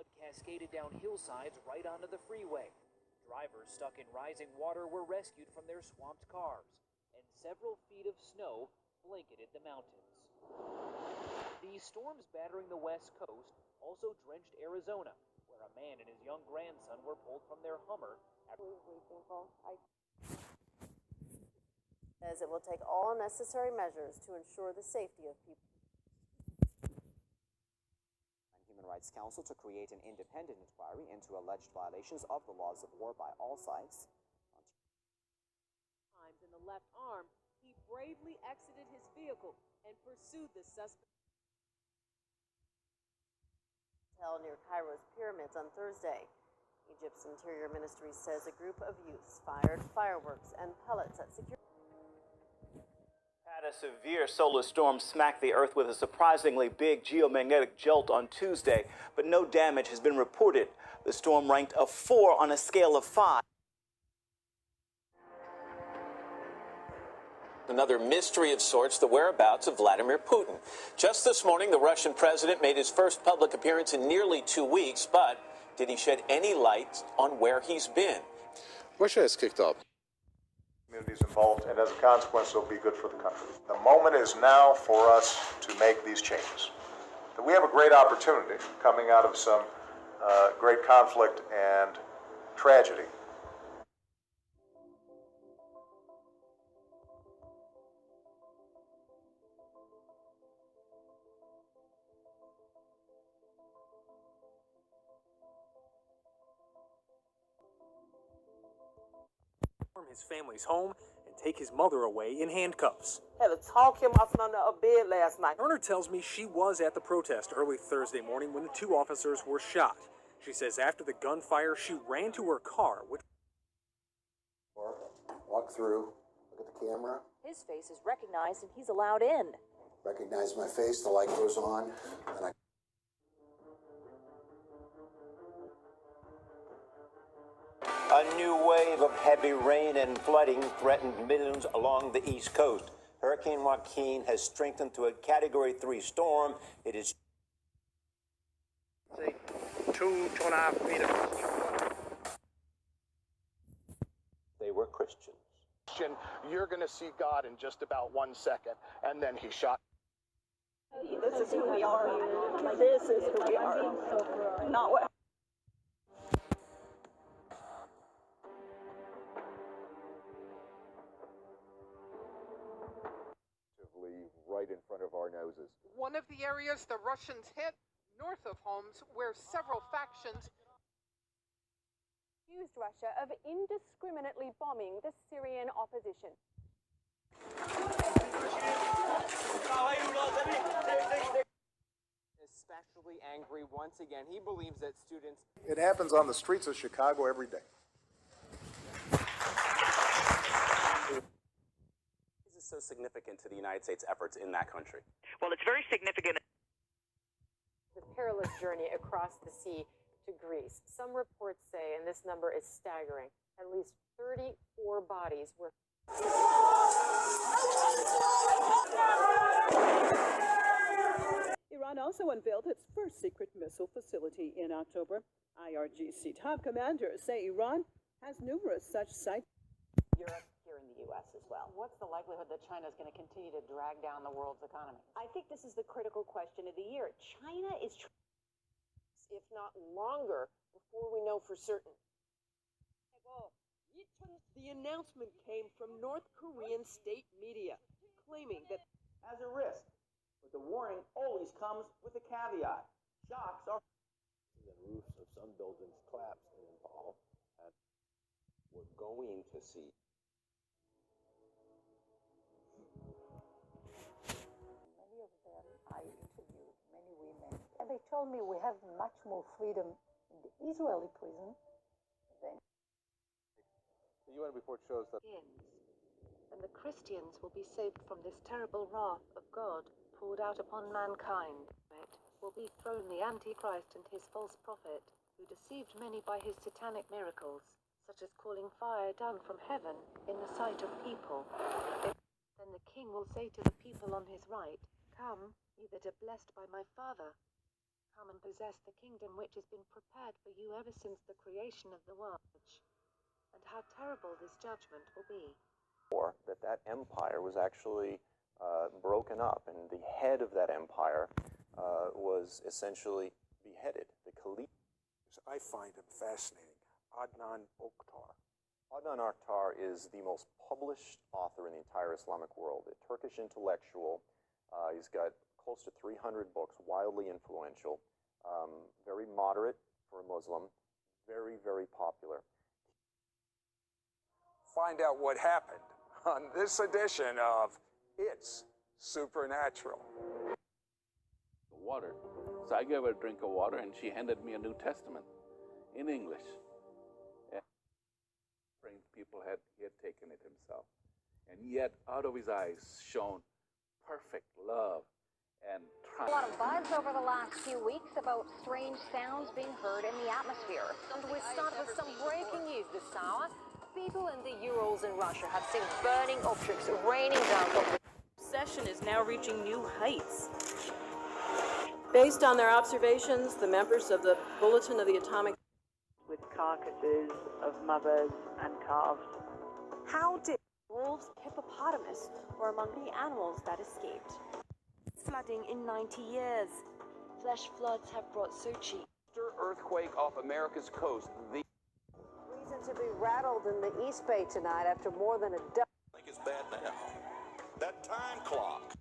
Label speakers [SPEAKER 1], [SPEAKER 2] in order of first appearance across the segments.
[SPEAKER 1] Mud cascaded down hillsides right onto the freeway. Drivers stuck in rising water were rescued from their swamped cars, and several feet of snow blanketed the mountains. These storms battering the west coast also drenched Arizona, where a man and his young grandson were pulled from their Hummer after...
[SPEAKER 2] Says it will take all necessary measures to ensure the safety of people.
[SPEAKER 3] Human Rights Council to create an independent inquiry into alleged violations of the laws of war by all sides.
[SPEAKER 2] Times in the left arm, he bravely exited his vehicle and pursued the suspect. Near Cairo's pyramids on Thursday. Egypt's Interior Ministry says a group of youths fired fireworks and pellets at security.
[SPEAKER 4] A severe solar storm smacked the Earth with a surprisingly big geomagnetic jolt on Tuesday, but no damage has been reported. The storm ranked a 4 on a scale of 5.
[SPEAKER 5] Another mystery of sorts, the whereabouts of Vladimir Putin. Just this morning, the Russian president made his first public appearance in nearly 2 weeks, but did he shed any light on where he's been?
[SPEAKER 6] Russia has kicked off.
[SPEAKER 7] Communities involved, and as a consequence, it'll be good for the country. The moment is now for us to make these changes. We have a great opportunity coming out of some great conflict and tragedy.
[SPEAKER 1] His family's home and take his mother away in handcuffs.
[SPEAKER 8] Had to talk him off under a bed last night.
[SPEAKER 1] Turner tells me she was at the protest early Thursday morning when the two officers were shot. She says after the gunfire, she ran to her car, which...
[SPEAKER 6] Walk through, look at the camera.
[SPEAKER 2] His face is recognized and he's allowed in.
[SPEAKER 6] Recognize my face, the light goes on, and I...
[SPEAKER 9] A new wave of heavy rain and flooding threatened millions along the East Coast. Hurricane Joaquin has strengthened to a Category 3 storm. It is
[SPEAKER 10] 2.5 meters.
[SPEAKER 9] They were Christians.
[SPEAKER 10] You're going to see God in just about 1 second, and then he shot.
[SPEAKER 8] This is who we are. This is who we are. Not what.
[SPEAKER 6] Right in front of our noses.
[SPEAKER 11] One of the areas the Russians hit, north of Homs, where several factions
[SPEAKER 2] accused Russia of indiscriminately bombing the Syrian opposition.
[SPEAKER 3] Especially angry once again. He believes that students...
[SPEAKER 7] It happens on the streets of Chicago every day.
[SPEAKER 4] So significant to the United States efforts in that country?
[SPEAKER 12] Well, it's very significant.
[SPEAKER 2] The perilous journey across the sea to Greece. Some reports say, and this number is staggering, at least 34 bodies were...
[SPEAKER 8] Iran also unveiled its first secret missile facility in October. IRGC top commanders say Iran has numerous such sites.
[SPEAKER 13] Europe, here in the U.S. as well. What's the likelihood that China is going to continue to drag down the world's economy? I think this is the critical question of the year. China is, if not longer, before we know for certain.
[SPEAKER 8] The announcement came from North Korean state media, claiming that
[SPEAKER 14] as a risk, but the warning always comes with a caveat. Shocks are...
[SPEAKER 15] The roofs of some buildings collapsed in Nepal, and we're going to see.
[SPEAKER 16] Many of them I interviewed, many women, and they told me we have much more freedom in the Israeli prison than...
[SPEAKER 6] The UN report shows that...
[SPEAKER 17] And the Christians will be saved from this terrible wrath of God poured out upon mankind. It will be thrown the Antichrist and his false prophet, who deceived many by his satanic miracles, such as calling fire down from heaven in the sight of people. Then the king will say to the people on his right, "Come, you that are blessed by my Father. Come and possess the kingdom which has been prepared for you ever since the creation of the world. And how terrible this judgment will be.
[SPEAKER 12] Or that empire was actually broken up, and the head of that empire was essentially beheaded, the Caliph.
[SPEAKER 18] I find him fascinating, Adnan Oktar.
[SPEAKER 12] Adnan Oktar is the most published author in the entire Islamic world, a Turkish intellectual. He's got close to 300 books, wildly influential, very moderate for a Muslim, very, very popular.
[SPEAKER 18] Find out what happened on this edition of It's Supernatural.
[SPEAKER 19] Water. So I gave her a drink of water, and she handed me a New Testament in English. And people he had taken it himself. And yet, out of his eyes shone perfect love and trust.
[SPEAKER 20] A lot of buzz over the last few weeks about strange sounds being heard in the atmosphere.
[SPEAKER 2] And we start with some breaking news this hour. People in the Urals in Russia have seen burning objects raining down from the
[SPEAKER 21] Session is now reaching new heights.
[SPEAKER 8] Based on their observations, the members of the Bulletin of the Atomic
[SPEAKER 22] with carcasses of mothers and calves.
[SPEAKER 21] How did wolves, hippopotamus were among the animals that escaped? Flooding in 90 years.
[SPEAKER 23] Flash floods have brought Sochi.
[SPEAKER 24] Earthquake off America's coast.
[SPEAKER 13] Reason to be rattled in the East Bay tonight after more than a dozen.
[SPEAKER 25] I think it's bad now. That time clock.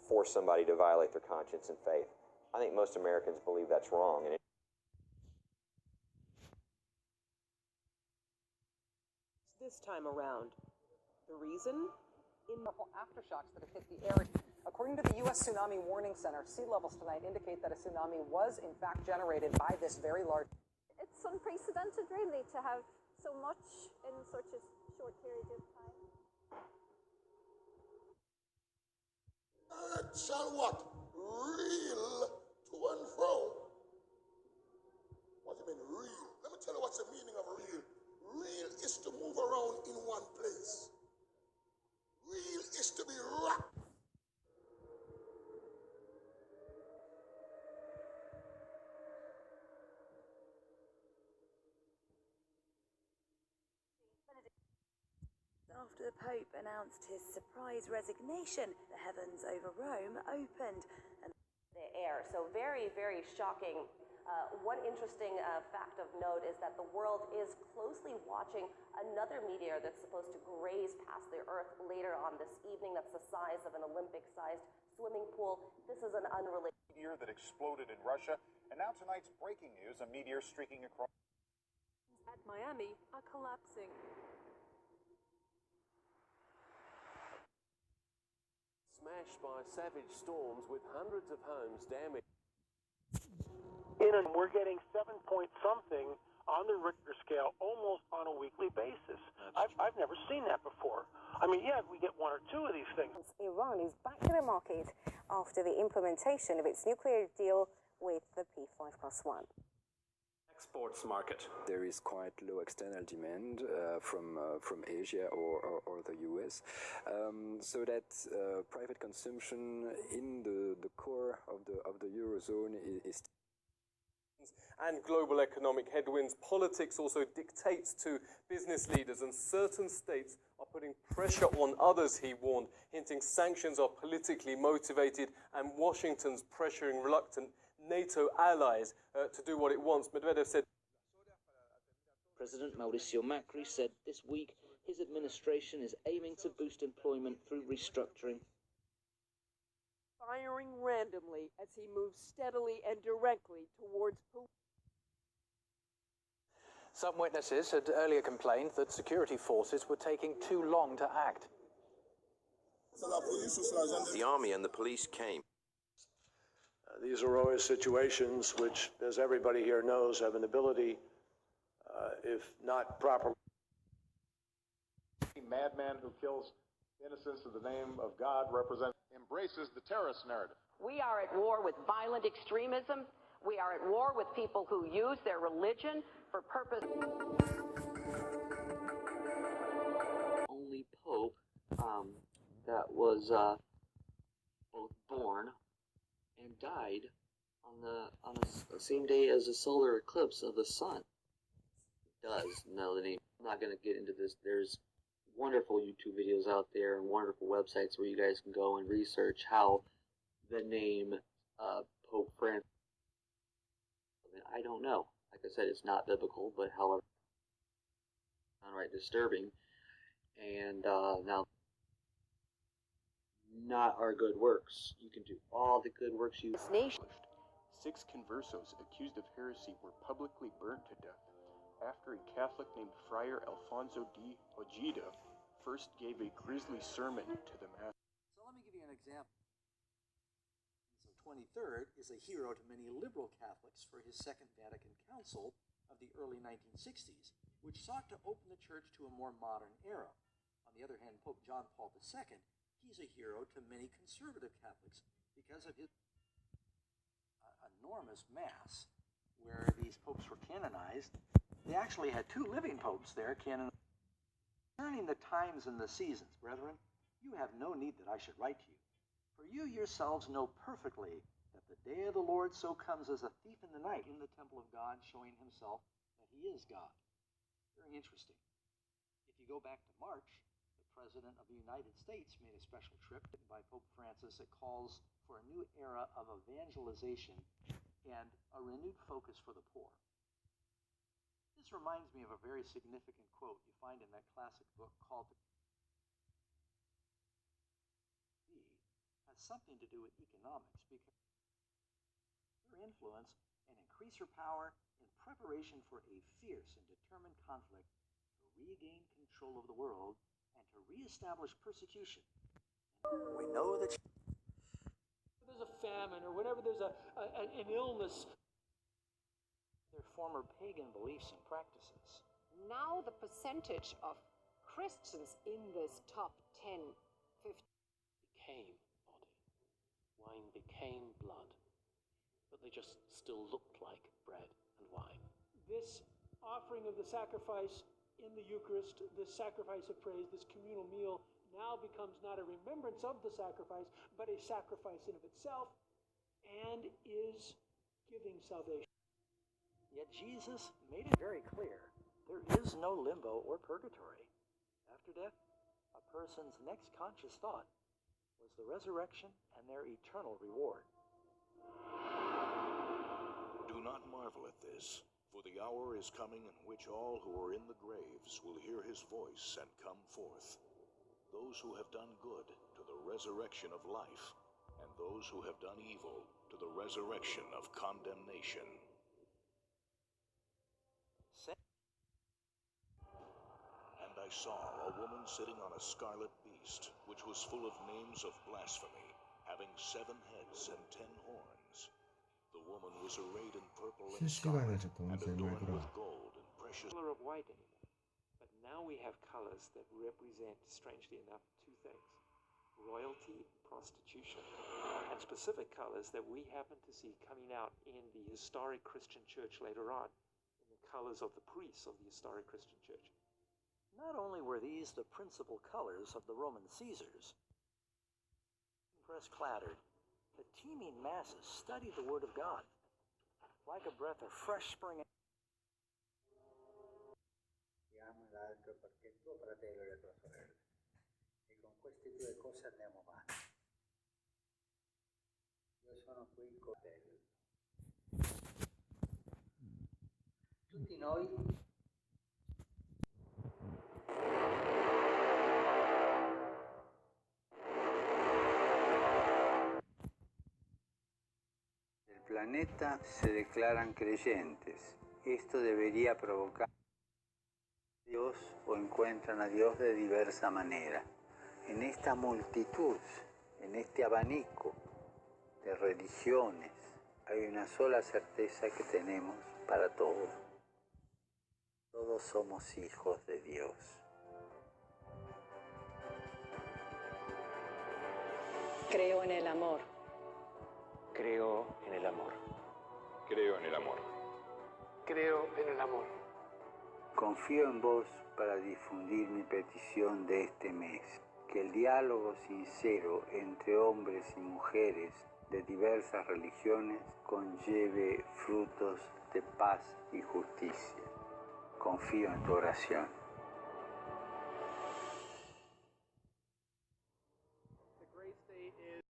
[SPEAKER 12] Force somebody to violate their conscience and faith. I think most Americans believe that's wrong. And
[SPEAKER 26] this time around, the reason?
[SPEAKER 27] Aftershocks that have hit the area. According to the U.S. Tsunami Warning Center, sea levels tonight indicate that a tsunami was in fact generated by this very large.
[SPEAKER 28] It's unprecedented, really, to have so much in such a short period of time.
[SPEAKER 6] Shall what? Reel to and fro. What do you mean, reel? Let me tell you what's the meaning of reel. Reel is to move around in one place. Reel is to be rocked.
[SPEAKER 21] After the Pope announced his surprise resignation, the heavens over Rome opened. And
[SPEAKER 13] the air. So very, very shocking. One interesting fact of note is that the world is closely watching another meteor that's supposed to graze past the Earth later on this evening. That's the size of an Olympic-sized swimming pool. This is an unrelated
[SPEAKER 7] meteor that exploded in Russia. And now tonight's breaking news, a meteor streaking across
[SPEAKER 21] at Miami are collapsing.
[SPEAKER 29] Smashed by savage storms with hundreds of homes damaged.
[SPEAKER 10] We're getting 7-point-something on the Richter scale almost on a weekly basis. I've never seen that before. I mean, yeah, we get one or two of these things.
[SPEAKER 13] Iran is back to the market after the implementation of its nuclear deal with the P5+1.
[SPEAKER 30] Exports market. There is quite low external demand from Asia or the US, so that private consumption in the core of the Eurozone is.
[SPEAKER 31] And global economic headwinds. Politics also dictates to business leaders, and certain states are putting pressure on others, he warned, hinting sanctions are politically motivated and Washington's pressuring reluctant NATO allies to do what it wants. Medvedev said.
[SPEAKER 32] President Mauricio Macri said this week his administration is aiming to boost employment through restructuring.
[SPEAKER 8] Firing randomly as he moves steadily and directly towards police.
[SPEAKER 33] Some witnesses had earlier complained that security forces were taking too long to act.
[SPEAKER 30] The army and the police came.
[SPEAKER 10] These are always situations which, as everybody here knows, have an ability, if not proper.
[SPEAKER 7] Madman who kills innocents in the name of God embraces the terrorist narrative.
[SPEAKER 13] We are at war with violent extremism. We are at war with people who use their religion for purpose.
[SPEAKER 32] Only pope that was both born and died on the same day as the solar eclipse of the sun. It does, Melanie. I'm not going to get into this. There's wonderful YouTube videos out there and wonderful websites where you guys can go and research how the name Pope Francis. I don't know. Like I said, it's not biblical, but however, downright disturbing. And now, not our good works. You can do all the good works you.
[SPEAKER 13] Nation.
[SPEAKER 1] 6 conversos accused of heresy were publicly burned to death after a Catholic named Friar Alfonso de Ojeda first gave a grisly sermon to the mass.
[SPEAKER 3] So let me give you an example. So 23rd is a hero to many liberal Catholics for his Second Vatican Council of the early 1960s, which sought to open the church to a more modern era. On the other hand, Pope John Paul II, he's a hero to many conservative Catholics because of his enormous mass where these popes were canonized. They actually had 2 living popes there canonized. Concerning the times and the seasons, brethren, you have no need that I should write to you. For you yourselves know perfectly that the day of the Lord so comes as a thief in the night in the temple of God, showing himself that he is God. Very interesting. If you go back to March, the President of the United States made a special trip by Pope Francis that calls for a new era of evangelization and a renewed focus for the poor. This reminds me of a very significant quote you find in that classic book called has something to do with economics, because her influence and increase her power in preparation for a fierce and determined conflict to regain control of the world and to reestablish persecution. We know that
[SPEAKER 33] There's a famine or whenever there's an illness, their former pagan beliefs and practices.
[SPEAKER 13] Now the percentage of Christians in this top 10, 15
[SPEAKER 29] Became body. Wine became blood. But they just still looked like bread and wine.
[SPEAKER 33] This offering of the sacrifice in the Eucharist, this sacrifice of praise, this communal meal, now becomes not a remembrance of the sacrifice, but a sacrifice in of itself, and is giving salvation.
[SPEAKER 3] Yet Jesus made it very clear, there is no limbo or purgatory. After death, a person's next conscious thought was the resurrection and their eternal reward.
[SPEAKER 25] Do not marvel at this, for the hour is coming in which all who are in the graves will hear his voice and come forth. Those who have done good to the resurrection of life, and those who have done evil to the resurrection of condemnation. And I saw a woman sitting on a scarlet beast, which was full of names of blasphemy, having 7 heads and 10 horns. The woman was arrayed in purple and scarlet, and adorned with gold and precious.
[SPEAKER 33] Color of white anymore. But now we have colors that represent, strangely enough, 2 things: royalty and prostitution, and specific colors that we happen to see coming out in the historic Christian church later on, in the colors of the priests of the historic Christian church.
[SPEAKER 3] Not only were these the principal colors of the Roman Caesars, press-clattered, the teeming masses studied the Word of God like a breath of fresh spring.
[SPEAKER 4] Diamo l'altro perché tuo fratello e tua sorella. E con queste 2 cose andiamo avanti. Io sono qui con te. Tutti noi del planeta se declaran creyentes. Esto debería provocar a Dios o encuentran a Dios de diversa manera. En esta multitud, en este abanico de religiones, hay una sola certeza que tenemos para todos. Todos somos hijos de Dios.
[SPEAKER 5] Creo en el amor.
[SPEAKER 29] Creo en el amor.
[SPEAKER 3] Creo
[SPEAKER 2] en el amor.
[SPEAKER 5] Creo en el amor.
[SPEAKER 4] Confío en vos para difundir mi petición de este mes, que el diálogo sincero entre hombres y mujeres de diversas religiones conlleve frutos de paz y justicia. Confío en tu oración.
[SPEAKER 5] The grace day is